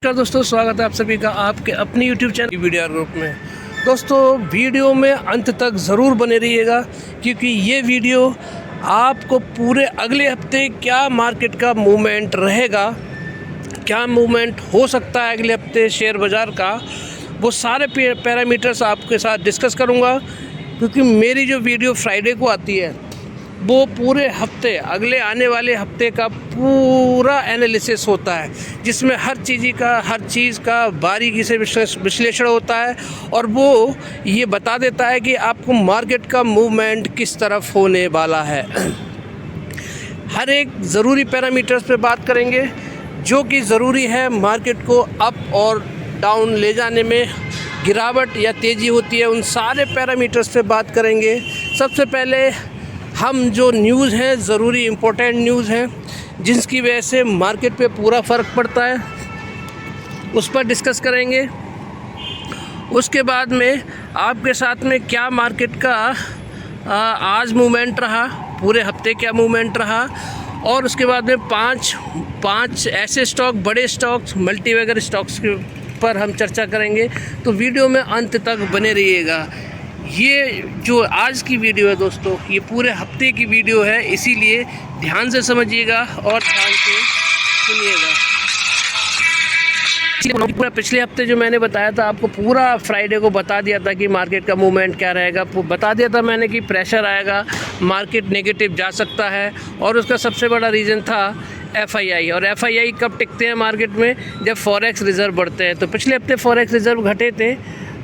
नमस्कार दोस्तों, स्वागत है आप सभी का आपके अपने YouTube चैनल वीडियो ग्रुप में। दोस्तों, वीडियो में अंत तक ज़रूर बने रहिएगा क्योंकि ये वीडियो आपको पूरे अगले हफ्ते क्या मार्केट का मूवमेंट रहेगा, क्या मूवमेंट हो सकता है अगले हफ्ते शेयर बाज़ार का, वो सारे पैरामीटर्स आपके साथ डिस्कस करूँगा। क्योंकि मेरी जो वीडियो फ्राइडे को आती है वो पूरे हफ्ते, अगले आने वाले हफ्ते का पूरा एनालिसिस होता है, जिसमें हर चीज़ का बारीकी से विश्लेषण होता है और वो ये बता देता है कि आपको मार्केट का मूवमेंट किस तरफ होने वाला है। हर एक ज़रूरी पैरामीटर्स पे बात करेंगे जो कि ज़रूरी है मार्केट को अप और डाउन ले जाने में, गिरावट या तेज़ी होती है, उन सारे पैरामीटर्स पे बात करेंगे। सबसे पहले हम जो न्यूज़ हैं, ज़रूरी इम्पोर्टेंट न्यूज़ हैं जिसकी वजह से मार्केट पे पूरा फ़र्क पड़ता है, उस पर डिस्कस करेंगे। उसके बाद में आपके साथ में क्या मार्केट का आज मूवमेंट रहा, पूरे हफ्ते क्या मूवमेंट रहा, और उसके बाद में पाँच ऐसे स्टॉक, बड़े स्टॉक्स, मल्टीबैगर स्टॉक्स के पर हम चर्चा करेंगे। तो वीडियो में अंत तक बने रहिएगा। ये जो आज की वीडियो है दोस्तों, ये पूरे हफ्ते की वीडियो है, इसीलिए ध्यान से समझिएगा और ध्यान से सुनिएगा। पूरा पिछले हफ्ते जो मैंने बताया था आपको, पूरा फ्राइडे को बता दिया था कि मार्केट का मूवमेंट क्या रहेगा। बता दिया था मैंने कि प्रेशर आएगा, मार्केट नेगेटिव जा सकता है, और उसका सबसे बड़ा रीज़न था FII। और FII कब टिकते हैं मार्केट में? जब फॉरेक्स रिज़र्व बढ़ते हैं। तो पिछले हफ्ते फॉरेक्स रिज़र्व घटे थे,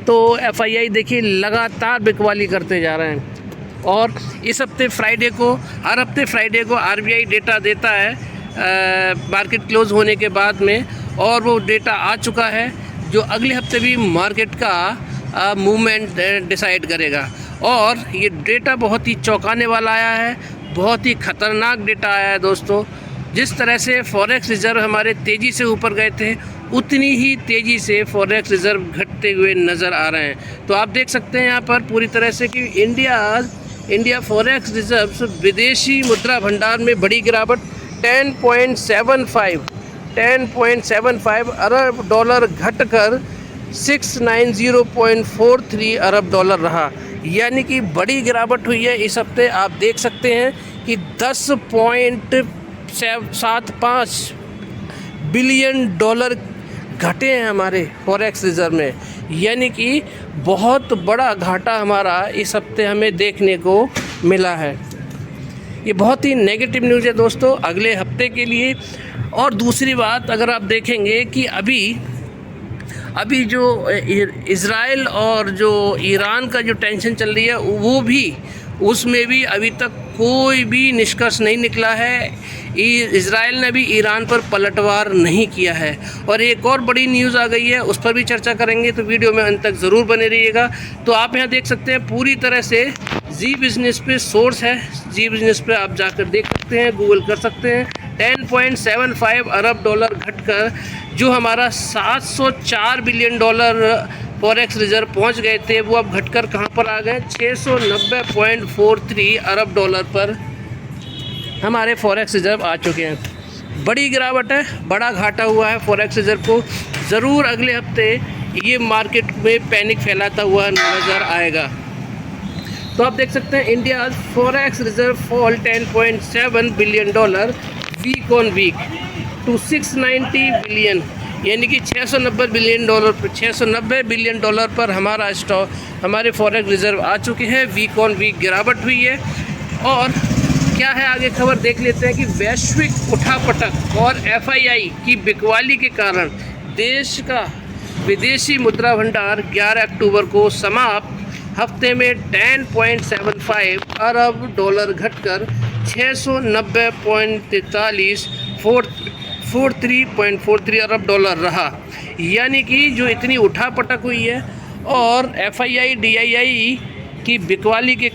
तो FII देखिए लगातार बिकवाली करते जा रहे हैं। और इस हफ्ते फ्राइडे को, हर हफ्ते फ्राइडे को RBI डेटा देता है मार्केट क्लोज़ होने के बाद में, और वो डेटा आ चुका है जो अगले हफ्ते भी मार्केट का मूवमेंट डिसाइड करेगा। और ये डेटा बहुत ही चौंकाने वाला आया है, बहुत ही ख़तरनाक डेटा आया है दोस्तों। जिस तरह से फॉरेक्स रिज़र्व हमारे तेज़ी से ऊपर गए थे, उतनी ही तेज़ी से फॉरेक्स रिज़र्व घटते हुए नज़र आ रहे हैं। तो आप देख सकते हैं यहाँ पर पूरी तरह से कि इंडिया फॉरेक्स रिज़र्व्स, विदेशी मुद्रा भंडार में बड़ी गिरावट, 10.75 अरब डॉलर घटकर 690.43 अरब डॉलर रहा। यानी कि बड़ी गिरावट हुई है इस हफ्ते। आप देख सकते हैं कि 10.75 बिलियन डॉलर घटे हैं हमारे फॉरेक्स रिज़र्व में। यानी कि बहुत बड़ा घाटा हमारा इस हफ्ते हमें देखने को मिला है। ये बहुत ही नेगेटिव न्यूज़ है दोस्तों अगले हफ्ते के लिए। और दूसरी बात, अगर आप देखेंगे कि अभी जो इज़राइल और जो ईरान का जो टेंशन चल रही है, वो भी, उसमें भी अभी तक कोई भी निष्कर्ष नहीं निकला है। इज़राइल ने भी ईरान पर पलटवार नहीं किया है। और एक और बड़ी न्यूज़ आ गई है, उस पर भी चर्चा करेंगे, तो वीडियो में अंत तक ज़रूर बने रहिएगा। तो आप यहाँ देख सकते हैं पूरी तरह से जी बिज़नेस पे सोर्स है, जी बिज़नेस पे आप जाकर देख सकते हैं, गूगल कर सकते हैं। 10.75 अरब डॉलर घटकर जो हमारा 704 बिलियन डॉलर फॉरेक्स रिज़र्व पहुंच गए थे, वो अब घटकर कहां पर आ गए? 690.43 अरब डॉलर पर हमारे फॉरेक्स रिज़र्व आ चुके हैं। बड़ी गिरावट है, बड़ा घाटा हुआ है फॉरेक्स रिज़र्व को। ज़रूर अगले हफ्ते ये मार्केट में पैनिक फैलाता हुआ नज़र आएगा। तो आप देख सकते हैं India forex reserve fall 10.7 billion dollar week on week to 690 billion, यानी कि 690 बिलियन डॉलर पर हमारा स्टॉक, हमारे फॉरेक्स रिज़र्व आ चुके हैं। वीक ऑन वीक गिरावट हुई है। और क्या है आगे खबर देख लेते हैं कि वैश्विक उठापटक और FII की बिकवाली के कारण देश का विदेशी मुद्रा भंडार 11 अक्टूबर को समाप्त हफ्ते में 10.75 अरब डॉलर घटकर 690.43 अरब डॉलर रहा। यानी कि जो इतनी उठापटक हुई है और FII DII की बिकवाली के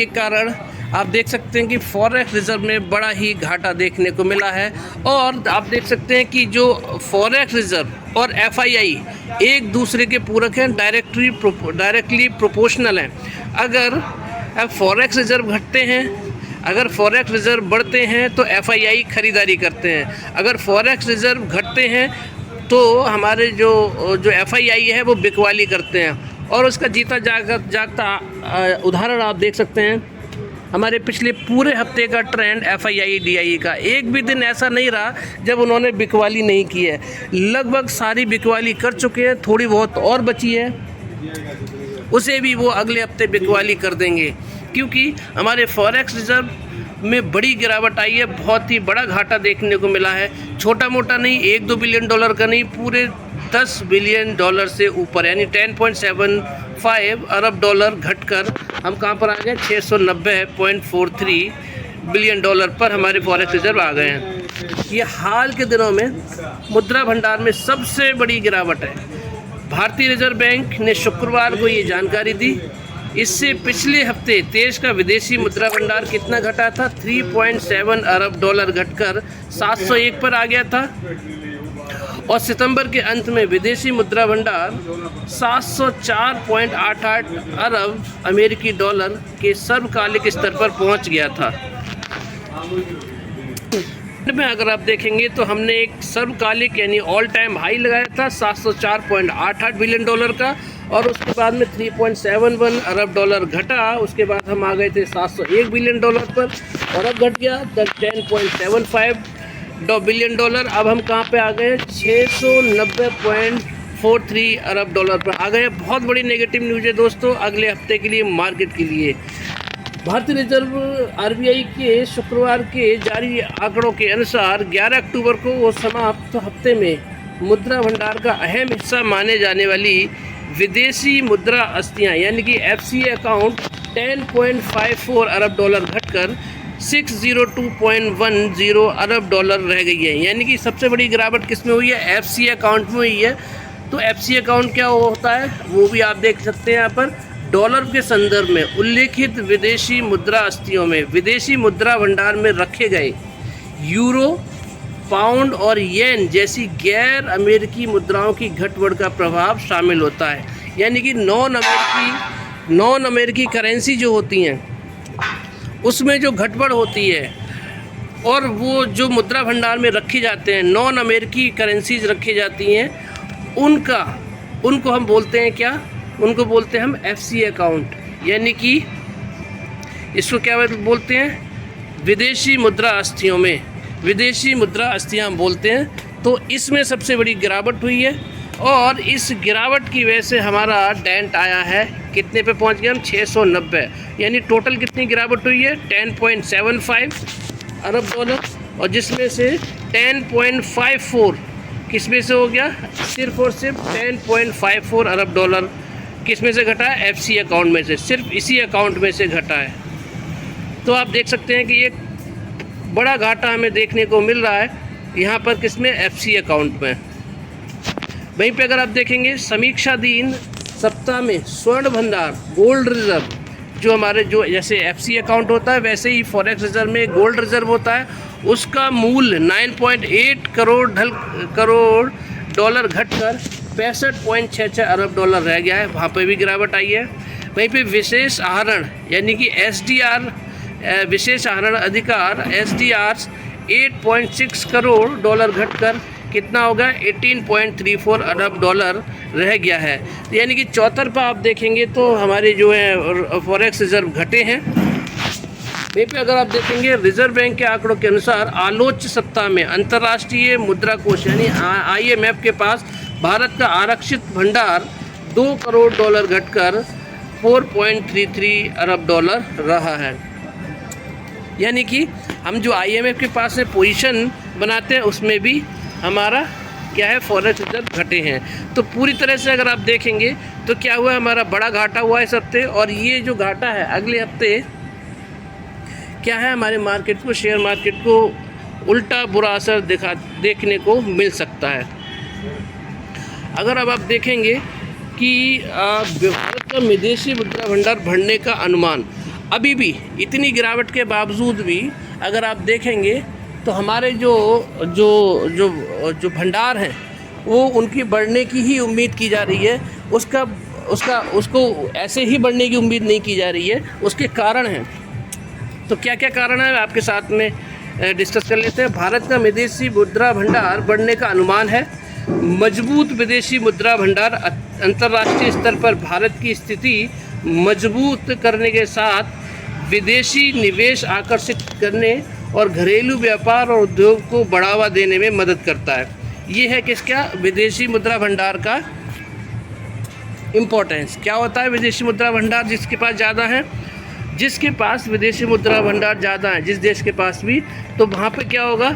कारण आप देख सकते हैं कि फॉरेक्स रिज़र्व में बड़ा ही घाटा देखने को मिला है। और आप देख सकते हैं कि जो फॉरेक्स रिज़र्व और FII एक दूसरे के पूरक हैं, डायरेक्टली प्रोपोर्शनल हैं। अगर फॉरेक्स रिज़र्व घटते हैं अगर फॉरेक्स रिज़र्व बढ़ते हैं तो एफआईआई खरीदारी करते हैं, अगर फॉरेक्स रिज़र्व घटते हैं तो हमारे जो एफआईआई है वो बिकवाली करते हैं। और उसका जीता जागता उदाहरण आप देख सकते हैं, हमारे पिछले पूरे हफ्ते का ट्रेंड एफआईआई डीआई का, एक भी दिन ऐसा नहीं रहा जब उन्होंने बिकवाली नहीं की है। लगभग सारी बिकवाली कर चुके हैं, थोड़ी बहुत और बची है, उसे भी वो अगले हफ्ते बिकवाली कर देंगे, क्योंकि हमारे फॉरेक्स रिज़र्व में बड़ी गिरावट आई है, बहुत ही बड़ा घाटा देखने को मिला है। छोटा मोटा नहीं, 1-2 बिलियन डॉलर का नहीं, पूरे 10 बिलियन डॉलर से ऊपर, यानी 10.75 अरब डॉलर घटकर हम कहाँ पर आ गए, 690.43 बिलियन डॉलर पर हमारे फॉरेक्स रिजर्व आ गए हैं। ये हाल के दिनों में मुद्रा भंडार में सबसे बड़ी गिरावट है। भारतीय रिजर्व बैंक ने शुक्रवार को ये जानकारी दी। इससे पिछले हफ्ते देश का विदेशी मुद्रा भंडार कितना घटा था, 3.7 अरब डॉलर घटकर 701 पर आ गया था, और सितंबर के अंत में विदेशी मुद्रा भंडार 704.88 अरब अमेरिकी डॉलर के सर्वकालिक स्तर पर पहुंच गया था। में अगर आप देखेंगे तो हमने एक सर्वकालिक यानी ऑल टाइम हाई लगाया था 704.88 बिलियन डॉलर का, और उसके बाद में 3.71 अरब डॉलर घटा, उसके बाद हम आ गए थे 701 बिलियन डॉलर पर, और अब घट गया 10.75 बिलियन डॉलर। अब हम कहाँ पे आ गए, 690.43 अरब डॉलर पर आ गए। बहुत बड़ी नेगेटिव न्यूज़ है दोस्तों अगले हफ्ते के लिए, मार्केट के लिए। भारतीय रिजर्व आरबीआई के शुक्रवार के जारी आंकड़ों के अनुसार 11 अक्टूबर को वो समाप्त हफ्ते में मुद्रा भंडार का अहम हिस्सा माने जाने वाली विदेशी मुद्रा अस्थियाँ यानी कि एफसीए अकाउंट 10.54 अरब डॉलर घटकर 602.10 अरब डॉलर रह गई है। यानी कि सबसे बड़ी गिरावट किस में हुई है, एफसीए अकाउंट में हुई है। तो एफसीए अकाउंट क्या होता है वो भी आप देख सकते हैं यहाँ पर। डॉलर के संदर्भ में उल्लेखित विदेशी मुद्रा अस्थियों में विदेशी मुद्रा भंडार में रखे गए यूरो, पाउंड और येन जैसी गैर अमेरिकी मुद्राओं की घटबढ़ का प्रभाव शामिल होता है। यानी कि नॉन अमेरिकी करेंसी जो होती हैं उसमें जो घटबढ़ होती है, और वो जो मुद्रा भंडार में रखे जाते हैं नॉन अमेरिकी करेंसीज रखी जाती हैं, उनको हम बोलते हैं क्या, उनको बोलते हैं हम एफसीए अकाउंट। यानी कि इसको क्या बोलते हैं, विदेशी मुद्रा अस्थियों में विदेशी मुद्रा अस्थियाँ हम बोलते हैं। तो इसमें सबसे बड़ी गिरावट हुई है, और इस गिरावट की वजह से हमारा डेंट आया है, कितने पे पहुंच गए हम, 690। यानी टोटल कितनी गिरावट हुई है, 10.75 अरब डॉलर, और जिसमें से 10.54 किस में से हो गया, सिर्फ और सिर्फ 10.54 अरब डॉलर किस में से घटा है, एफसी अकाउंट में से, सिर्फ इसी अकाउंट में से घटा है। तो आप देख सकते हैं कि एक बड़ा घाटा हमें देखने को मिल रहा है यहाँ पर, किसमें, एफसी अकाउंट में। वहीं पे अगर आप देखेंगे समीक्षाधीन सप्ताह में स्वर्ण भंडार गोल्ड रिजर्व, जो हमारे जो जैसे एफसी अकाउंट होता है वैसे ही फॉरेक्स रिजर्व में गोल्ड रिजर्व होता है, उसका मूल्य 9.8 करोड़ डॉलर घटकर 65.66 अरब डॉलर रह गया है, वहाँ पर भी गिरावट आई है। वहीं पे विशेष आहरण यानी कि एसडीआर, विशेष आहरण अधिकार एसडीआर 8.6 करोड़ डॉलर घटकर कितना होगा, 18.34 अरब डॉलर रह गया है। यानी कि चौतरफा आप देखेंगे तो हमारे जो है फॉरेक्स रिजर्व घटे हैं। वहीं पे अगर आप देखेंगे रिजर्व बैंक के आंकड़ों के अनुसार आलोच्य सप्ताह में अंतर्राष्ट्रीय मुद्रा कोष यानी IMF के पास भारत का आरक्षित भंडार 2 करोड़ डॉलर घटकर 4.33 अरब डॉलर रहा है। यानी कि हम जो IMF के पास से पोजीशन बनाते हैं उसमें भी हमारा क्या है, फॉरेक्स रिजर्व घटे हैं। तो पूरी तरह से अगर आप देखेंगे तो क्या हुआ, हमारा बड़ा घाटा हुआ इस हफ्ते, और ये जो घाटा है अगले हफ्ते क्या है, हमारे मार्केट को, शेयर मार्केट को उल्टा बुरा असर देखने को मिल सकता है। अगर अब आप देखेंगे कि भारत का विदेशी मुद्रा भंडार बढ़ने का अनुमान, अभी भी इतनी गिरावट के बावजूद भी अगर आप देखेंगे तो हमारे जो भंडार हैं वो उनकी बढ़ने की ही उम्मीद की जा रही है, उसको ऐसे ही बढ़ने की उम्मीद नहीं की जा रही है। उसके कारण हैं, तो क्या क्या कारण है आपके साथ में डिस्कस कर लेते हैं। भारत का विदेशी मुद्रा भंडार बढ़ने का अनुमान है। मजबूत विदेशी मुद्रा भंडार अंतर्राष्ट्रीय स्तर पर भारत की स्थिति मजबूत करने के साथ विदेशी निवेश आकर्षित करने और घरेलू व्यापार और उद्योग को बढ़ावा देने में मदद करता है। ये है किसका, विदेशी मुद्रा भंडार का इम्पोर्टेंस। क्या होता है विदेशी मुद्रा भंडार? जिसके पास ज़्यादा है, जिसके पास विदेशी मुद्रा भंडार ज़्यादा है, जिस देश के पास भी, तो वहाँ पे क्या होगा,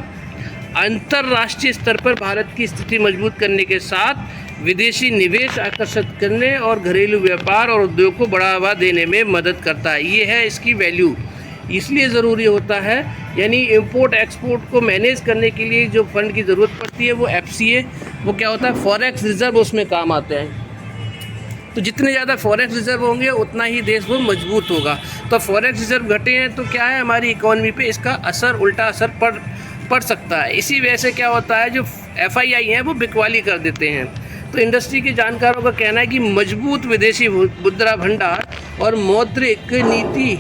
अंतर्राष्ट्रीय स्तर पर भारत की स्थिति मजबूत करने के साथ विदेशी निवेश आकर्षित करने और घरेलू व्यापार और उद्योग को बढ़ावा देने में मदद करता है। ये है इसकी वैल्यू। इसलिए ज़रूरी होता है, यानी इंपोर्ट एक्सपोर्ट को मैनेज करने के लिए जो फंड की ज़रूरत पड़ती है वो FCA, वो क्या होता है, फॉरेक्स रिजर्व, उसमें काम आते हैं। तो जितने ज़्यादा फॉरेक्स रिजर्व होंगे उतना ही देश वो मजबूत होगा। तो फॉरेक्स रिजर्व घटे हैं तो क्या है, हमारी इकोनॉमी पे इसका असर, उल्टा असर पड़ सकता है। इसी वजह से क्या होता है, जो FII हैं वो बिकवाली कर देते हैं। तो इंडस्ट्री के जानकारों का कहना है कि मजबूत विदेशी मुद्रा भंडार और मौद्रिक नीति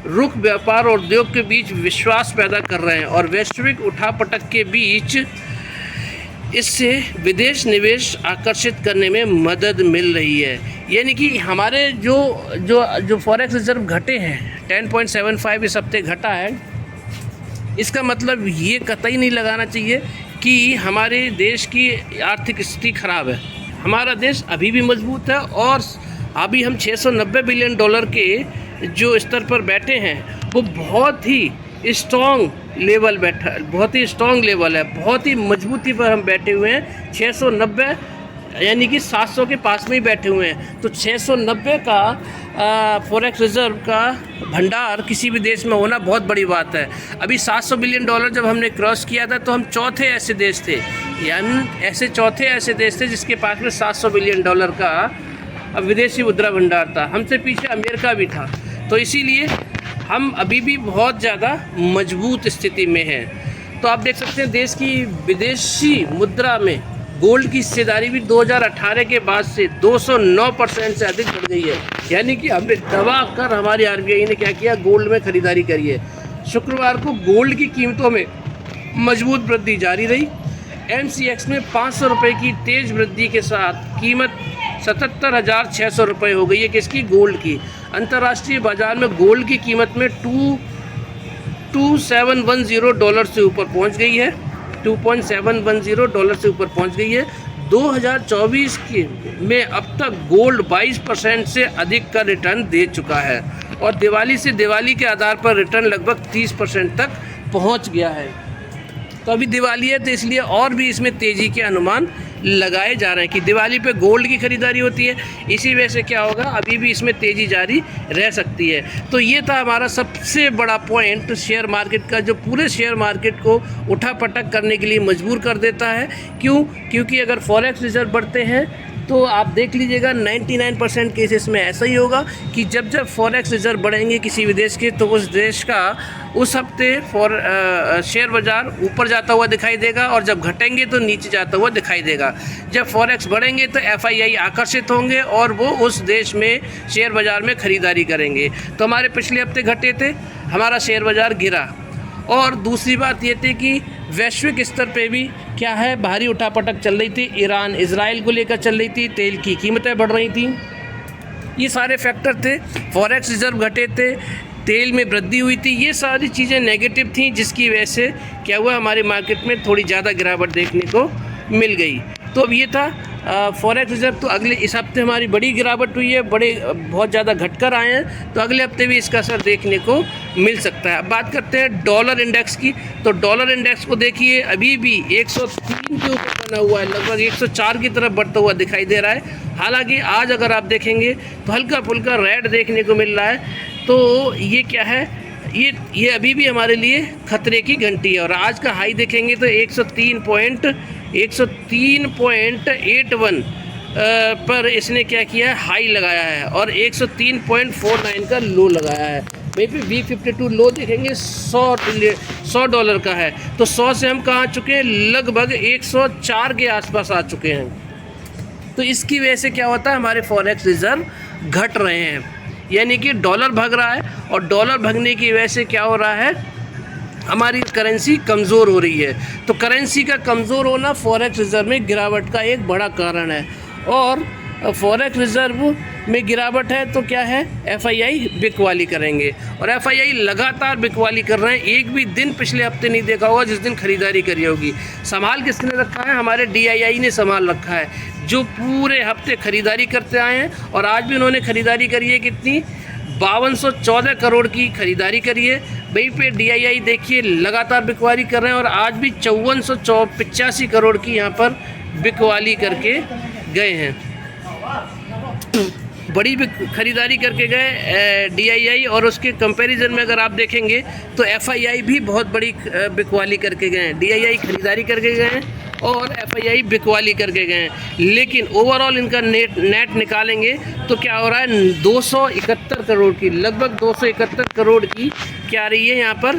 रुख व्यापार और उद्योग के बीच विश्वास पैदा कर रहे हैं और वैश्विक उठापटक के बीच इससे विदेश निवेश आकर्षित करने में मदद मिल रही है। यानी कि हमारे जो फॉरेक्स रिजर्व घटे हैं, 10.75 इस हफ्ते घटा है, इसका मतलब ये कतई नहीं लगाना चाहिए कि हमारे देश की आर्थिक स्थिति खराब है। हमारा देश अभी भी मजबूत है और अभी हम $690 बिलियन के जो स्तर पर बैठे हैं वो बहुत ही स्ट्रॉन्ग लेवल बैठा, बहुत ही स्ट्रॉन्ग लेवल है, बहुत ही मजबूती पर हम बैठे हुए हैं। 690 यानी कि 700 के पास में ही बैठे हुए हैं। तो 690 का फॉरेक्स रिजर्व का भंडार किसी भी देश में होना बहुत बड़ी बात है। अभी $700 बिलियन जब हमने क्रॉस किया था तो हम चौथे ऐसे देश थे, यानी चौथे ऐसे देश थे जिसके पास में $700 बिलियन का विदेशी मुद्रा भंडार था। हमसे पीछे अमेरिका भी था। तो इसीलिए हम अभी भी बहुत ज़्यादा मजबूत स्थिति में हैं। तो आप देख सकते हैं देश की विदेशी मुद्रा में गोल्ड की हिस्सेदारी भी 2018 के बाद से 209% से अधिक बढ़ गई है। यानी कि हमने दबा कर हमारी RBI ने क्या किया, गोल्ड में खरीदारी करी है। शुक्रवार को गोल्ड की कीमतों में मजबूत वृद्धि जारी रही। MCX में 500 रुपये की तेज़ वृद्धि के साथ कीमत 77,600 रुपये हो गई है। किसकी? गोल्ड की। अंतर्राष्ट्रीय बाजार में गोल्ड की कीमत में $2.710 से ऊपर पहुंच गई है। $2.710 से ऊपर पहुंच गई है। 2024 में अब तक गोल्ड 22% से अधिक का रिटर्न दे चुका है और दिवाली से दिवाली के आधार पर रिटर्न लगभग 30% तक पहुंच गया है। तो अभी दिवाली है तो इसलिए और भी इसमें तेज़ी के अनुमान लगाए जा रहे हैं कि दिवाली पे गोल्ड की खरीदारी होती है। इसी वजह से क्या होगा, अभी भी इसमें तेज़ी जारी रह सकती है। तो ये था हमारा सबसे बड़ा पॉइंट शेयर मार्केट का, जो पूरे शेयर मार्केट को उठापटक करने के लिए मजबूर कर देता है। क्यों? क्योंकि अगर फॉरेक्स रिजर्व बढ़ते हैं तो आप देख लीजिएगा 99% केसेस में ऐसा ही होगा कि जब फॉरेक्स रिजर्व बढ़ेंगे किसी भी देश के, तो उस देश का उस हफ्ते शेयर बाज़ार ऊपर जाता हुआ दिखाई देगा और जब घटेंगे तो नीचे जाता हुआ दिखाई देगा। जब फॉरेक्स बढ़ेंगे तो FII आकर्षित होंगे और वो उस देश में शेयर बाज़ार में ख़रीदारी करेंगे। तो हमारे पिछले हफ्ते घटे थे, हमारा शेयर बाज़ार गिरा। और दूसरी बात ये थी कि वैश्विक स्तर पे भी क्या है, भारी उठापटक चल रही थी। ईरान इजराइल को लेकर चल रही थी, तेल की कीमतें बढ़ रही थी। ये सारे फैक्टर थे। फॉरेक्स रिजर्व घटे थे, तेल में वृद्धि हुई थी, ये सारी चीज़ें नेगेटिव थी, जिसकी वजह से क्या हुआ, हमारे मार्केट में थोड़ी ज़्यादा गिरावट देखने को मिल गई। तो अब ये था फॉरेक्स रिजर्व। तो अगले इस हफ्ते हमारी बड़ी गिरावट हुई है, बहुत ज़्यादा घटकर आए हैं। तो अगले हफ्ते भी इसका असर देखने को मिल सकता है। अब बात करते हैं डॉलर इंडेक्स की। तो डॉलर इंडेक्स को देखिए, अभी भी 103 के ऊपर बना हुआ है, लगभग 104 की तरफ बढ़ता हुआ दिखाई दे रहा है। हालांकि आज अगर आप देखेंगे तो हल्का फुल्का रेड देखने को मिल रहा है। तो ये क्या है, ये अभी भी हमारे लिए खतरे की घंटी है। और आज का हाई देखेंगे तो 103.81 पर इसने क्या किया है, हाई लगाया है और 103.49 का लो लगाया है। वहीं पे B52 लो देखेंगे $100 का है। तो 100 से हम कहाँ आ चुके हैं, लगभग 104 के आसपास आ चुके हैं। तो इसकी वजह से क्या होता है, हमारे फॉरेक्स रिजर्व घट रहे हैं। यानी कि डॉलर भाग रहा है, और डॉलर भागने की वजह से क्या हो रहा है, हमारी करेंसी कमज़ोर हो रही है। तो करेंसी का कमज़ोर होना फॉरेक्स रिज़र्व में गिरावट का एक बड़ा कारण है। और फॉरेक्स रिज़र्व में गिरावट है तो क्या है, एफआईआई बिकवाली करेंगे, और एफआईआई लगातार बिकवाली कर रहे हैं। एक भी दिन पिछले हफ्ते नहीं देखा होगा जिस दिन खरीदारी करी होगी। संभाल किसने रखा है, हमारे डीआईआई ने संभाल रखा है, जो पूरे हफ्ते खरीदारी करते आए हैं। और आज भी उन्होंने खरीदारी करी है कितनी, 5214 करोड़ की खरीदारी करी है। वहीं पे डीआईआई देखिए लगातार बिकवाली कर रहे हैं, और आज भी 5485 करोड़ की यहाँ पर बिकवाली करके गए हैं। बड़ी खरीदारी करके गए डीआईआई, और उसके कंपैरिजन में अगर आप देखेंगे तो एफआईआई भी बहुत बड़ी बिकवाली करके गए हैं। डीआईआई खरीदारी करके गए हैं और एफआईआई बिकवाली करके गए हैं, लेकिन ओवरऑल इनका नेट निकालेंगे तो क्या हो रहा है, 271 करोड़ की, लगभग 271 करोड़ की क्या आ रही है यहाँ पर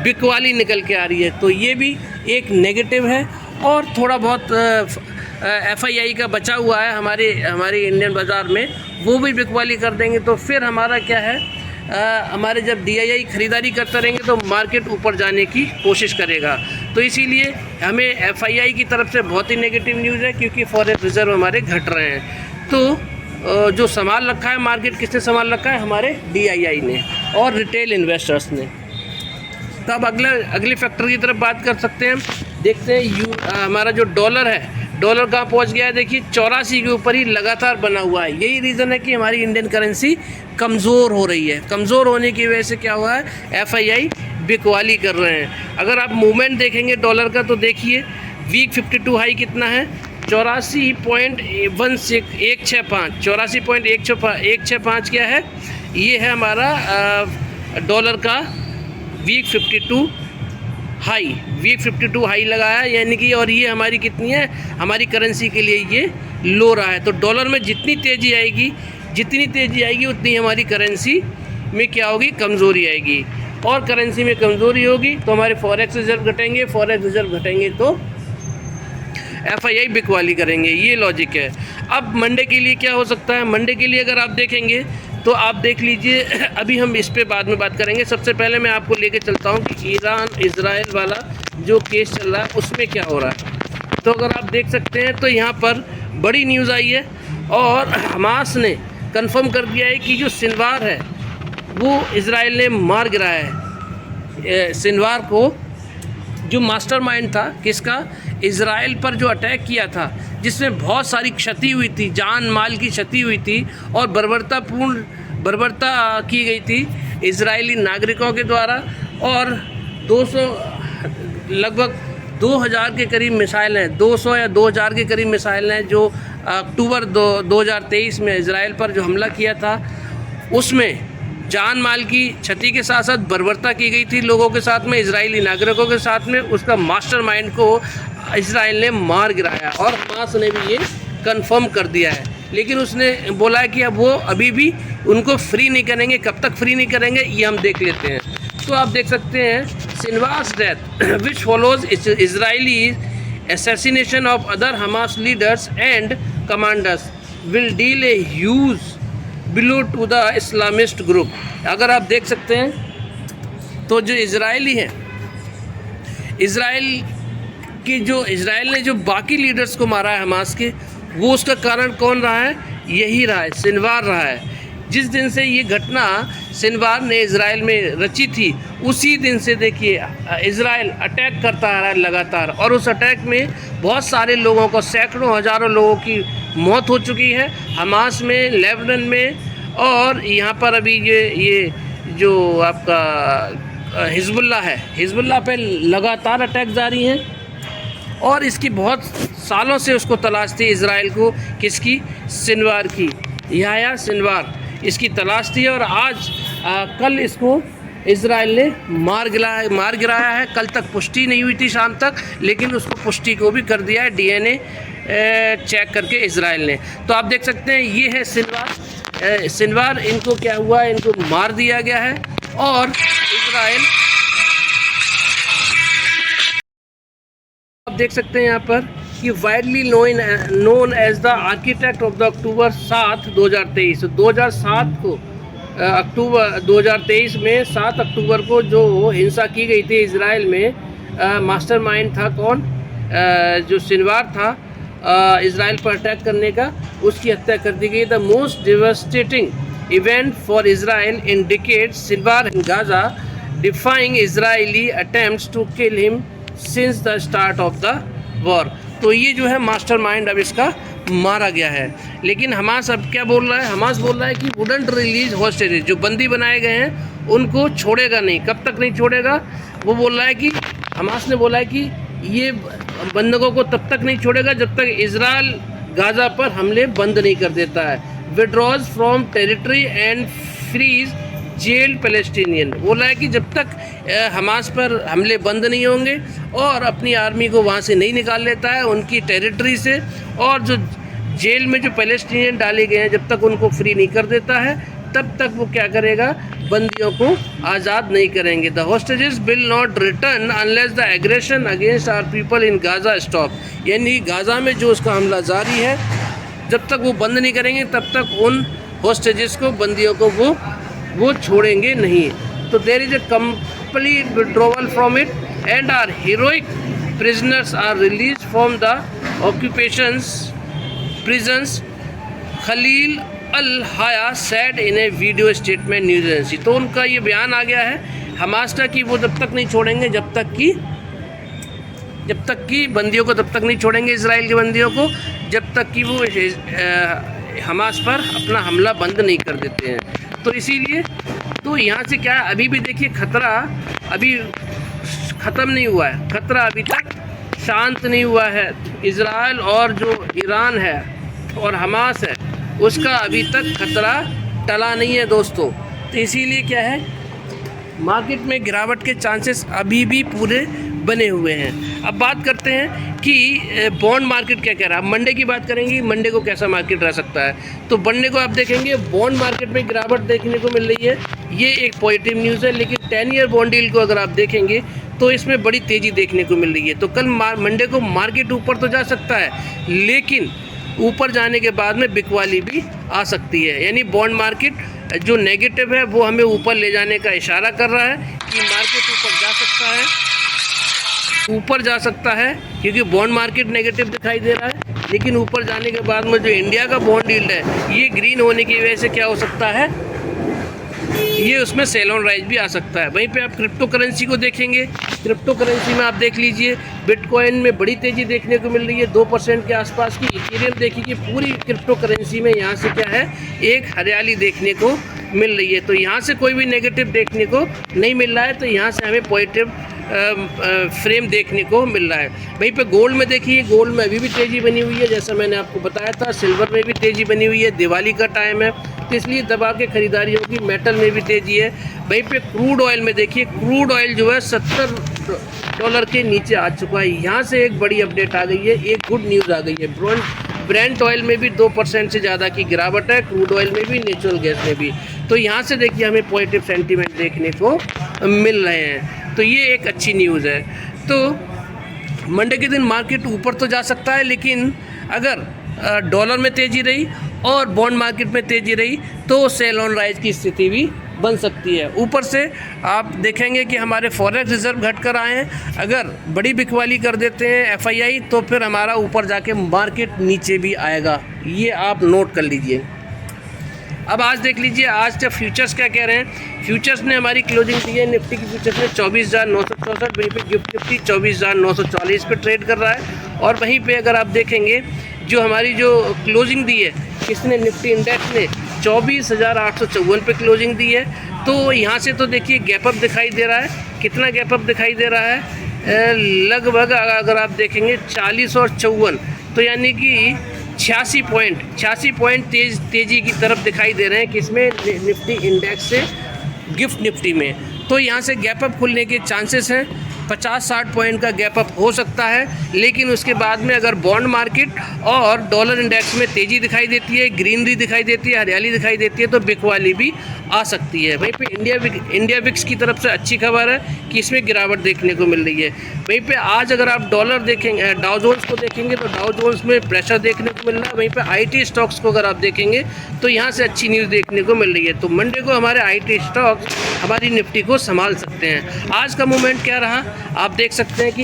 बिकवाली निकल के आ रही है। तो ये भी एक नेगेटिव है। और थोड़ा बहुत एफआईआई का बचा हुआ है हमारे इंडियन बाज़ार में, वो भी बिकवाली कर देंगे तो फिर हमारा क्या है, हमारे जब डीआईआई खरीदारी करते रहेंगे तो मार्केट ऊपर जाने की कोशिश करेगा। तो इसीलिए हमें एफआईआई की तरफ से बहुत ही नेगेटिव न्यूज़ है, क्योंकि फॉरेक्स रिजर्व हमारे घट रहे हैं। तो जो संभाल रखा है मार्केट, किसने संभाल रखा है, हमारे डीआईआई ने और रिटेल इन्वेस्टर्स ने। तो अब अगले फैक्टर की तरफ बात कर सकते हैं। देखते हैं हमारा जो डॉलर है, डॉलर कहाँ पहुंच गया है, देखिए 84 के ऊपर ही लगातार बना हुआ है। यही रीज़न है कि हमारी इंडियन करेंसी कमज़ोर हो रही है। कमज़ोर होने की वजह से क्या हुआ है, एफआईआई बिकवाली कर रहे हैं। अगर आप मूवमेंट देखेंगे डॉलर का तो देखिए वीक 52 हाई कितना है, 84.165, 84.165 क्या है, ये है हमारा डॉलर का वीक 52 हाई, वीक 52 हाई लगाया, यानी कि, और ये हमारी कितनी है, हमारी करेंसी के लिए ये लो रहा है। तो डॉलर में जितनी तेज़ी आएगी उतनी हमारी करेंसी में क्या होगी, कमज़ोरी आएगी, और करेंसी में कमज़ोरी होगी तो हमारे फॉरेक्स रिजर्व घटेंगे, फॉरेक्स रिजर्व घटेंगे तो एफआईआई बिकवाली करेंगे। ये लॉजिक है। अब मंडे के लिए क्या हो सकता है, मंडे के लिए अगर आप देखेंगे तो आप देख लीजिए, अभी हम इस पे बाद में बात करेंगे। सबसे पहले मैं आपको लेके चलता हूँ कि ईरान इजराइल वाला जो केस चल रहा है उसमें क्या हो रहा है। तो अगर आप देख सकते हैं तो यहाँ पर बड़ी न्यूज़ आई है, और हमास ने कंफर्म कर दिया है कि जो सिनवार है वो इजराइल ने मार गिराया है। सिनवार को जो मास्टरमाइंड था, किसका, इजराइल पर जो अटैक किया था, जिसमें बहुत सारी क्षति हुई थी, जान माल की क्षति हुई थी, और बर्बरता की गई थी इजरायली नागरिकों के द्वारा। और 200 लगभग 2000 के करीब मिसाइल हैं, 200 या 2000 के करीब मिसाइल हैं जो अक्टूबर 2023 में इजराइल पर जो हमला किया था उसमें जान माल की क्षति के साथ साथ बर्बरता की गई थी लोगों के साथ में, इजरायली नागरिकों के साथ में। उसका मास्टरमाइंड को इजराइल ने मार गिराया, और हमास ने भी ये कंफर्म कर दिया है। लेकिन उसने बोला है कि अब वो अभी भी उनको फ्री नहीं करेंगे। कब तक फ्री नहीं करेंगे ये हम देख लेते हैं। तो आप देख सकते हैं, Sinwar's death which follows Israeli assassination of other Hamas leaders and commanders will deal a huge blow to the Islamist group। अगर आप देख सकते हैं तो जो इजरायली हैं, इजराइल ने जो बाकी लीडर्स को मारा है हमास के, वो उसका कारण कौन रहा है, यही रहा है, सिनवार रहा है। जिस दिन से ये घटना सिनवार ने इजराइल में रची थी उसी दिन से देखिए इजराइल अटैक करता आ रहा है लगातार, और उस अटैक में बहुत सारे लोगों को, सैकड़ों हज़ारों लोगों की मौत हो चुकी है हमास में, लेबनान में, और यहाँ पर अभी ये जो आपका हिजबुल्ला है, हिजबुल्ला पे लगातार अटैक जारी हैं। और इसकी बहुत सालों से उसको तलाश थी इजराइल को, किसकी, सिनवार की, याह्या सिनवार, इसकी तलाश थी। और आज कल इसको इजराइल ने मार गिराया है। कल तक पुष्टि नहीं हुई थी शाम तक, लेकिन उसको पुष्टि को भी कर दिया है डीएनए चेक करके इजराइल ने। तो आप देख सकते हैं ये है सिनवार, इनको क्या हुआ, इनको मार दिया गया है। और इजराइल, आप देख सकते हैं यहाँ पर कि widely known as the architect of the October 7, 2023। 2007 को अक्टूबर 2023 में 7 अक्टूबर को जो हिंसा की गई थी इजराइल में, मास्टरमाइंड था कौन? जो सिनवार था इजराइल पर अटैक करने का, उसकी हत्या कर दी गई। The most devastating event for Israel in decades, Sinwar in Gaza defying Israeli attempts to kill him since the start of the war. तो ये जो है मास्टरमाइंड अब इसका मारा गया है। लेकिन हमास अब क्या बोल रहा है? हमास बोल रहा है कि वुडंट रिलीज हॉस्टेजेस, जो बंदी बनाए गए हैं उनको छोड़ेगा नहीं। कब तक नहीं छोड़ेगा? वो बोल रहा है कि हमास ने बोला है कि ये बंधकों को तब तक नहीं छोड़ेगा जब तक इजराइल गाजा पर हमले बंद नहीं कर देता है। Withdraws from territory and frees jailed Palestinian, बोला है कि जब तक हमास पर हमले बंद नहीं होंगे और अपनी आर्मी को वहाँ से नहीं निकाल लेता है उनकी टेरिटरी से, और जो जेल में जो पैलेस्टीनियन डाले गए हैं जब तक उनको फ्री नहीं कर देता है तब तक वो क्या करेगा? बंदियों को आज़ाद नहीं करेंगे। The hostages will not return unless the aggression against our people in Gaza stop, यानी गाजा में जो उसका हमला जारी है जब तक वो बंद नहीं करेंगे तब तक उन होस्टेजेस को, बंदियों को वो छोड़ेंगे नहीं। तो there is a complete withdrawal from it and our heroic prisoners are release from the occupations prisons, Khalil Al Haya said in a video statement news agency. तो उनका ये बयान आ गया है हमास का कि वो जब तक नहीं छोड़ेंगे जब तक कि बंदियों को तब तक नहीं छोड़ेंगे, इजराइल के बंदियों को, जब तक कि वो हमास पर अपना हमला बंद नहीं कर देते हैं। तो इसीलिए तो यहाँ से क्या है, अभी भी देखिए खतरा अभी ख़त्म नहीं हुआ है, खतरा अभी तक शांत नहीं हुआ है। इजराइल और जो ईरान है और हमास है उसका अभी तक खतरा टला नहीं है दोस्तों। तो इसीलिए क्या है, मार्केट में गिरावट के चांसेस अभी भी पूरे बने हुए हैं। अब बात करते हैं कि बॉन्ड मार्केट क्या कह रहा है। मंडे की बात करेंगे, मंडे को कैसा मार्केट रह सकता है। तो मंडे को आप देखेंगे बॉन्ड मार्केट में गिरावट देखने को मिल रही है, ये एक पॉजिटिव न्यूज़ है। लेकिन 10 ईयर बॉन्ड डील को अगर आप देखेंगे तो इसमें बड़ी तेज़ी देखने को मिल रही है। तो कल मंडे को मार्केट ऊपर तो जा सकता है, लेकिन ऊपर जाने के बाद में बिकवाली भी आ सकती है। यानी बॉन्ड मार्केट जो नेगेटिव है वो हमें ऊपर ले जाने का इशारा कर रहा है कि मार्केट ऊपर जा सकता है, क्योंकि बॉन्ड मार्केट नेगेटिव दिखाई दे रहा है। लेकिन ऊपर जाने के बाद में जो इंडिया का बॉन्ड यील्ड है ये ग्रीन होने की वजह से क्या हो सकता है, ये उसमें सेल ऑन राइज भी आ सकता है। वहीं पे आप क्रिप्टो करेंसी को देखेंगे, क्रिप्टो करेंसी में आप देख लीजिए बिटकॉइन में बड़ी तेज़ी देखने को मिल रही है 2% के आसपास की। इथेरियम देखिए पूरी क्रिप्टो करेंसी में यहाँ से क्या है, एक हरियाली देखने को मिल रही है। तो यहाँ से कोई भी नेगेटिव देखने को नहीं मिल रहा है, तो यहाँ से हमें पॉजिटिव फ्रेम देखने को मिल रहा है। वहीं पे गोल्ड में देखिए, गोल्ड में अभी भी तेज़ी बनी हुई है, जैसा मैंने आपको बताया था। सिल्वर में भी तेज़ी बनी हुई है, दिवाली का टाइम है तो इसलिए दबा के खरीदारी होगी। मेटल में भी तेज़ी है। वहीं पे क्रूड ऑयल में देखिए, क्रूड ऑयल जो है $70 के नीचे आ चुका है। यहाँ से एक बड़ी अपडेट आ गई है, एक गुड न्यूज़ आ गई है। ब्रेंट ऑयल में भी 2% से ज़्यादा की गिरावट है, क्रूड ऑयल में भी, नेचुरल गैस में भी। तो यहाँ से देखिए हमें पॉजिटिव सेंटीमेंट देखने को मिल रहे हैं। तो ये एक अच्छी न्यूज़ है। तो मंडे के दिन मार्केट ऊपर तो जा सकता है, लेकिन अगर डॉलर में तेज़ी रही और बॉन्ड मार्केट में तेज़ी रही तो सेल ऑन राइज की स्थिति भी बन सकती है। ऊपर से आप देखेंगे कि हमारे फॉरेक्स रिजर्व घट कर आए हैं। अगर बड़ी बिकवाली कर देते हैं FII तो फिर हमारा ऊपर जाके मार्केट नीचे भी आएगा, ये आप नोट कर लीजिए। अब आज देख लीजिए, आज जब फ्यूचर्स क्या कह रहे हैं। फ्यूचर्स ने हमारी क्लोजिंग दी है, निफ्टी की फ्यूचर्स में 24,964, वहीं पे गिफ्ट निफ्टी 24,944 पे ट्रेड कर रहा है। और वहीं पे अगर आप देखेंगे जो हमारी जो क्लोजिंग दी है, किसने, निफ्टी इंडेक्स ने 24,854 पे क्लोजिंग दी है। तो यहाँ से तो देखिए गैप अप दिखाई दे रहा है। कितना गैप अप दिखाई दे रहा है, लगभग अगर आप देखेंगे 40 और 54, तो यानी कि 86 पॉइंट तेज़ी की तरफ दिखाई दे रहे हैं किसमें, निफ्टी इंडेक्स से गिफ्ट निफ्टी में। तो यहाँ से गैप अप खुलने के चांसेस हैं। 50-60 पॉइंट का गैप अप हो सकता है, लेकिन उसके बाद में अगर बॉन्ड मार्केट और डॉलर इंडेक्स में तेज़ी दिखाई देती है, ग्रीनरी दिखाई देती है, हरियाली दिखाई देती है, तो बिकवाली भी आ सकती है। वहीं पे इंडिया विक्स की तरफ से अच्छी खबर है कि इसमें गिरावट देखने को मिल रही है। वहीं पे आज अगर आप डॉलर देखेंगे, डाउ जोन्स को देखेंगे तो डाउ जोन्स में प्रेशर देखने को मिल रहा है। वहीं पे आईटी स्टॉक्स को अगर आप देखेंगे तो यहाँ से अच्छी न्यूज़ देखने को मिल रही है। तो मंडे को हमारे आईटी स्टॉक्स हमारी निफ्टी को संभाल सकते हैं। आज का मूवमेंट क्या रहा आप देख सकते हैं कि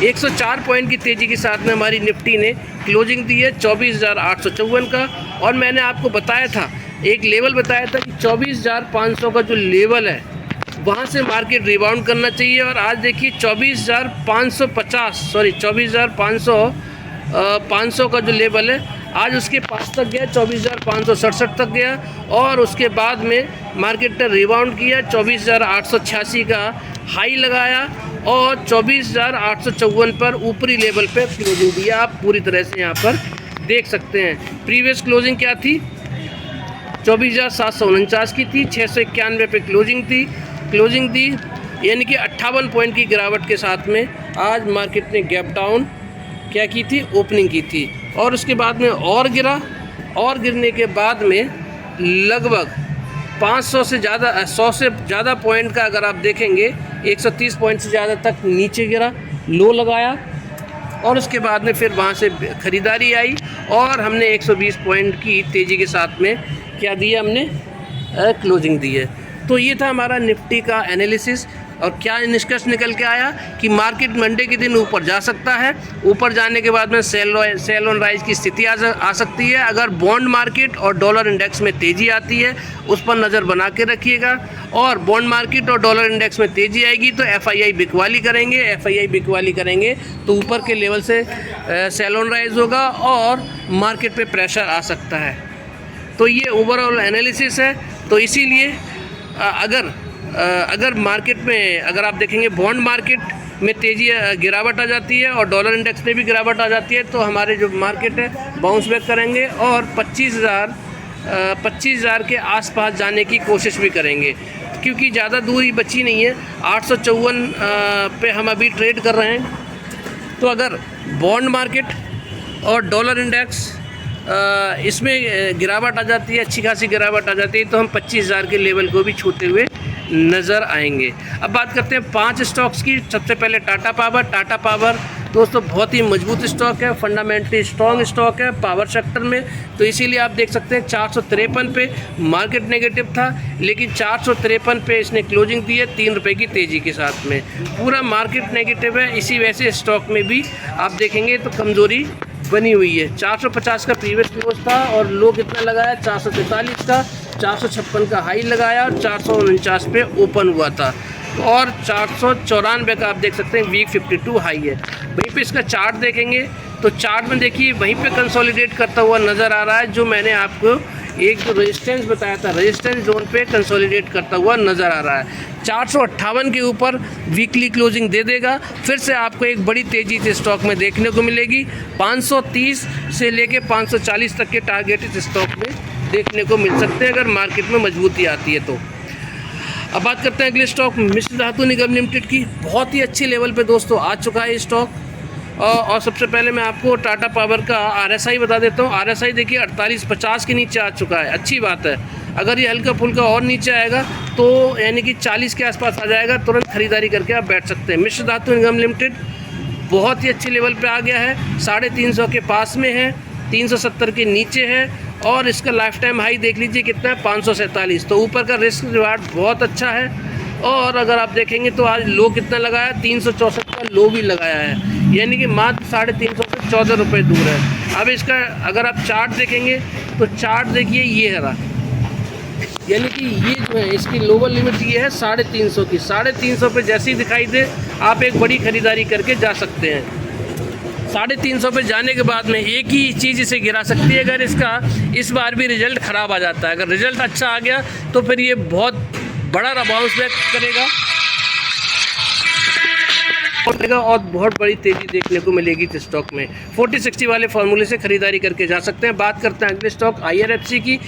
104 पॉइंट की तेज़ी के साथ में हमारी निफ्टी ने क्लोजिंग दी है 24,854 का। और मैंने आपको बताया था, एक लेवल बताया था कि 24,500 का जो लेवल है वहाँ से मार्केट रिबाउंड करना चाहिए। और आज देखिए 24,500 का जो लेवल है आज उसके पास तक गया, 24,567 तक गया। और उसके बाद में मार्केट ने रिबाउंड किया, 24,886 का हाई लगाया और 24,854 पर ऊपरी लेवल पे क्लोजिंग दिया। आप पूरी तरह से यहाँ पर देख सकते हैं। प्रीवियस क्लोजिंग क्या थी, 24,749 की थी, 691 पे क्लोजिंग दी, यानी कि 58 पॉइंट की गिरावट के साथ में आज मार्केट ने गैप डाउन क्या की थी, ओपनिंग की थी। और उसके बाद में और गिरा, और गिरने के बाद में लगभग 500 से ज़्यादा 100 से ज़्यादा पॉइंट का अगर आप देखेंगे 130 पॉइंट से ज़्यादा तक नीचे गिरा, लो लगाया। और उसके बाद में फिर वहाँ से ख़रीदारी आई और हमने 120 पॉइंट की तेज़ी के साथ में क्या दिया, हमने क्लोजिंग दी है। तो ये था हमारा निफ्टी का एनालिसिस। और क्या निष्कर्ष निकल के आया कि मार्केट मंडे के दिन ऊपर जा सकता है। ऊपर जाने के बाद में सेल ऑन राइज की स्थिति आ सकती है। अगर बॉन्ड मार्केट और डॉलर इंडेक्स में तेज़ी आती है उस पर नज़र बना के रखिएगा। और बॉन्ड मार्केट और डॉलर इंडेक्स में तेज़ी आएगी तो एफआईआई बिकवाली करेंगे तो ऊपर के लेवल से सेल ऑन राइज होगा और मार्केट पे प्रेशर आ सकता है। तो ये ओवरऑल एनालिसिस है। तो इसीलिए अगर मार्केट में अगर आप देखेंगे बॉन्ड मार्केट में तेज़ी गिरावट आ जाती है और डॉलर इंडेक्स में भी गिरावट आ जाती है तो हमारे जो मार्केट है बाउंस बैक करेंगे और 25,000 के आसपास जाने की कोशिश भी करेंगे, क्योंकि ज़्यादा दूरी बची नहीं है। 854 पे हम अभी ट्रेड कर रहे हैं। तो अगर बॉन्ड मार्केट और डॉलर इंडेक्स इसमें गिरावट आ जाती है, अच्छी खासी गिरावट आ जाती है, तो हम 25,000 के लेवल को भी छूते हुए नज़र आएंगे। अब बात करते हैं 5 स्टॉक्स की। सबसे पहले टाटा पावर दोस्तों बहुत ही मजबूत स्टॉक है, फंडामेंटली स्ट्रॉन्ग स्टॉक है पावर सेक्टर में। तो इसीलिए आप देख सकते हैं 453 पे मार्केट नेगेटिव था, लेकिन 453 पे इसने क्लोजिंग दी है 3 रुपये की तेज़ी के साथ में। पूरा मार्केट नेगेटिव है, इसी वजह से स्टॉक में भी आप देखेंगे तो कमज़ोरी बनी हुई है। 450 का प्रीवियस क्लोज था और लो कितना लगाया, 443 का, 456 का हाई लगाया और 449 पे ओपन हुआ था। और 494 का आप देख सकते हैं वीक 52 हाई है। वहीं पे इसका चार्ट देखेंगे तो चार्ट में देखिए वहीं पे कंसोलिडेट करता हुआ नज़र आ रहा है, जो मैंने आपको एक जो रेजिस्टेंस बताया था, रेजिस्टेंस जोन पे कंसोलिडेट करता हुआ नज़र आ रहा है। 458 के ऊपर वीकली क्लोजिंग दे देगा, फिर से आपको एक बड़ी तेज़ी से स्टॉक में देखने को मिलेगी। 530 से लेके 540 तक के टारगेट इस स्टॉक में देखने को मिल सकते हैं अगर मार्केट में मजबूती आती है तो। अब बात करते हैं अगले स्टॉक मिश्र धातु निगम लिमिटेड की। बहुत ही अच्छे लेवल पे दोस्तों आ चुका है स्टॉक। और सबसे पहले मैं आपको टाटा पावर का RSI बता देता हूँ। RSI देखिए 4850 के नीचे आ चुका है, अच्छी बात है। अगर ये हल्का फुल्का और नीचे आएगा तो यानी कि 40 के आसपास आ जाएगा, तुरंत खरीदारी करके आप बैठ सकते हैं। मिश्र धातु निगम लिमिटेड बहुत ही अच्छे लेवल पे आ गया है, 350 के पास में है, 370 के नीचे है और इसका लाइफ टाइम हाई देख लीजिए कितना है, 547। तो ऊपर का रिस्क रिवार्ड बहुत अच्छा है। और अगर आप देखेंगे तो आज लो कितना लगाया, 364 का लो भी लगाया है, यानी कि मात्र 350 से 14 रुपये दूर है। अब इसका अगर आप चार्ट देखेंगे तो चार्ट देखिए ये है रहा, यानी कि ये जो है इसकी लोअर लिमिट ये है 350 की। 350 पे जैसे ही दिखाई दे आप एक बड़ी खरीदारी करके जा सकते हैं। 350 पे जाने के बाद में एक ही चीज़ इसे गिरा सकती है, अगर इसका इस बार भी रिजल्ट ख़राब आ जाता है। अगर रिजल्ट अच्छा आ गया तो फिर ये बहुत बड़ा बाउंस बैक करेगा और बहुत बड़ी तेज़ी देखने को मिलेगी इस स्टॉक में। 40-60 वाले फार्मूले से खरीदारी करके जा सकते हैं। बात करते हैं अगले स्टॉक IRFC की।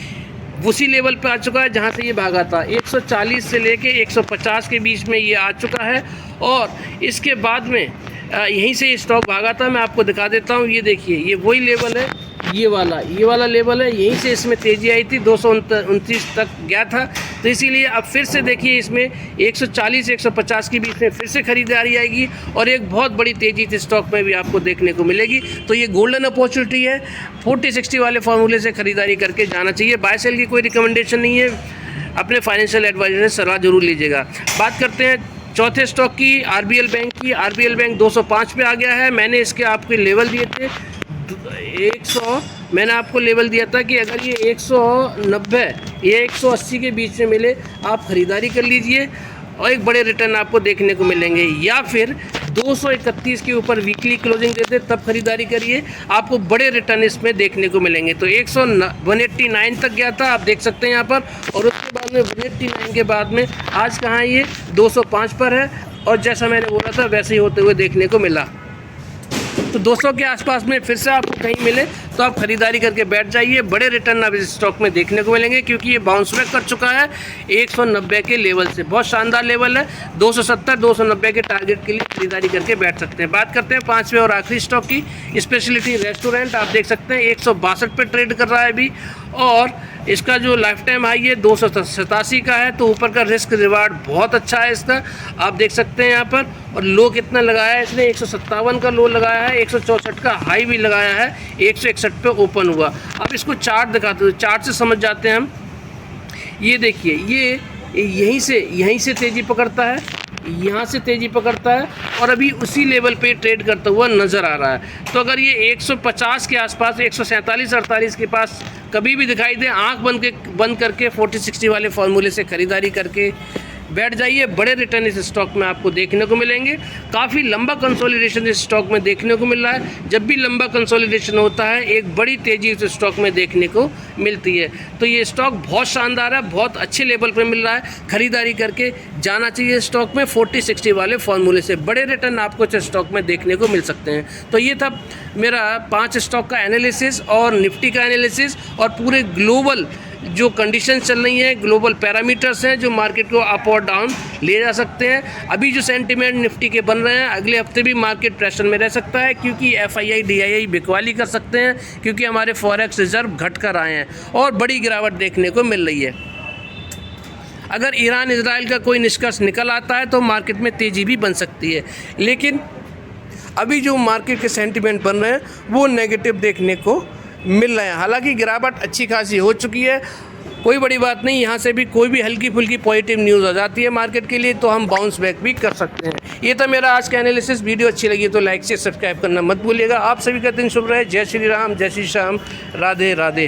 उसी लेवल पे आ चुका है जहाँ से ये भागा था। 140 से लेके 150 के बीच में ये आ चुका है और इसके बाद में यहीं से ये स्टॉक भागा था। मैं आपको दिखा देता हूँ, ये देखिए ये वही लेवल है, ये वाला लेवल है, यहीं से इसमें तेज़ी आई थी, 229 तक गया था। तो इसीलिए अब फिर से देखिए इसमें 140-150 के बीच में फिर से खरीदारी आएगी और एक बहुत बड़ी तेज़ी इस स्टॉक में भी आपको देखने को मिलेगी। तो ये गोल्डन अपॉर्चुनिटी है, 40-60 वाले फार्मूले से खरीदारी करके जाना चाहिए। बाय सेल की कोई रिकमेंडेशन नहीं है, अपने फाइनेंशियल एडवाइजर से सलाह जरूर लीजिएगा। बात करते हैं चौथे स्टॉक की, आरबीएल बैंक की। आरबीएल बैंक 205 पे आ गया है। मैंने इसके आपके लेवल दिए थे 100, मैंने आपको लेवल दिया था कि अगर ये 190 या 180 के बीच में मिले आप ख़रीदारी कर लीजिए और एक बड़े रिटर्न आपको देखने को मिलेंगे, या फिर 231 के ऊपर वीकली क्लोजिंग देते तब खरीदारी करिए, आपको बड़े रिटर्न इसमें देखने को मिलेंगे। तो 189 तक गया था, आप देख सकते हैं यहाँ पर, और उसके बाद में 189 के बाद में आज कहाँ ये 205 पर है और जैसा मैंने बोला था वैसे ही होते हुए देखने को मिला। तो 200 के आसपास में फिर से आपको कहीं मिले तो आप खरीदारी करके बैठ जाइए, बड़े रिटर्न अब इस स्टॉक में देखने को मिलेंगे क्योंकि ये बाउंस बैक कर चुका है 190 के लेवल से। बहुत शानदार लेवल है, 270-290 के टारगेट के लिए खरीदारी करके बैठ सकते हैं। बात करते हैं पांचवें और आखिरी स्टॉक की, स्पेशलिटी रेस्टोरेंट। आप देख सकते हैं 162 पे ट्रेड कर रहा है अभी और इसका जो लाइफ टाइम हाई है 287 का है। तो ऊपर का रिस्क रिवार्ड बहुत अच्छा है इसका, आप देख सकते हैं यहाँ पर। और लो कितना लगाया है इसने, 157 का लो लगाया है, 164 का हाई भी लगाया है, 161 पे ओपन हुआ। अब इसको चार्ट दिखाते हैं, चार्ट से समझ जाते हैं हम। ये देखिए ये यहीं से तेज़ी पकड़ता है, यहाँ से तेज़ी पकड़ता है और अभी उसी लेवल पे ट्रेड करता हुआ नज़र आ रहा है। तो अगर ये 150 के आसपास 147-48 के पास कभी भी दिखाई दे, आंख बंद करके 40-60 वाले फार्मूले से ख़रीदारी करके बैठ जाइए, बड़े रिटर्न इस स्टॉक में आपको देखने को मिलेंगे। काफ़ी लंबा कंसोलिडेशन इस स्टॉक में देखने को मिल रहा है। जब भी लंबा कंसोलिडेशन होता है एक बड़ी तेज़ी इस स्टॉक में देखने को मिलती है। तो ये स्टॉक बहुत शानदार है, बहुत अच्छे लेवल पर मिल रहा है, खरीदारी करके जाना चाहिए स्टॉक में। 40-60 वाले फार्मूले से बड़े रिटर्न आपको इस स्टॉक में देखने को मिल सकते हैं। तो ये था मेरा 5 स्टॉक का एनालिसिस और निफ्टी का एनालिसिस और पूरे ग्लोबल जो कंडीशन चल रही हैं, ग्लोबल पैरामीटर्स हैं जो मार्केट को अप और डाउन ले जा सकते हैं। अभी जो सेंटिमेंट निफ्टी के बन रहे हैं अगले हफ्ते भी मार्केट प्रेशर में रह सकता है क्योंकि एफआईआई डीआईआई बिकवाली कर सकते हैं क्योंकि हमारे फॉरेक्स रिजर्व घट कर आए हैं और बड़ी गिरावट देखने को मिल रही है। अगर ईरान इजराइल का कोई निष्कर्ष निकल आता है तो मार्केट में तेज़ी भी बन सकती है, लेकिन अभी जो मार्केट के सेंटिमेंट बन रहे हैं वो नेगेटिव देखने को मिल रहे हैं। हालांकि गिरावट अच्छी खासी हो चुकी है, कोई बड़ी बात नहीं, यहाँ से भी कोई भी हल्की फुल्की पॉजिटिव न्यूज़ आ जाती है मार्केट के लिए तो हम बाउंस बैक भी कर सकते हैं। ये था मेरा आज का एनालिसिस। वीडियो अच्छी लगी तो लाइक से सब्सक्राइब करना मत भूलिएगा। आप सभी का दिन शुभ रहे। जय श्री राम, जय श्री श्याम, राधे राधे।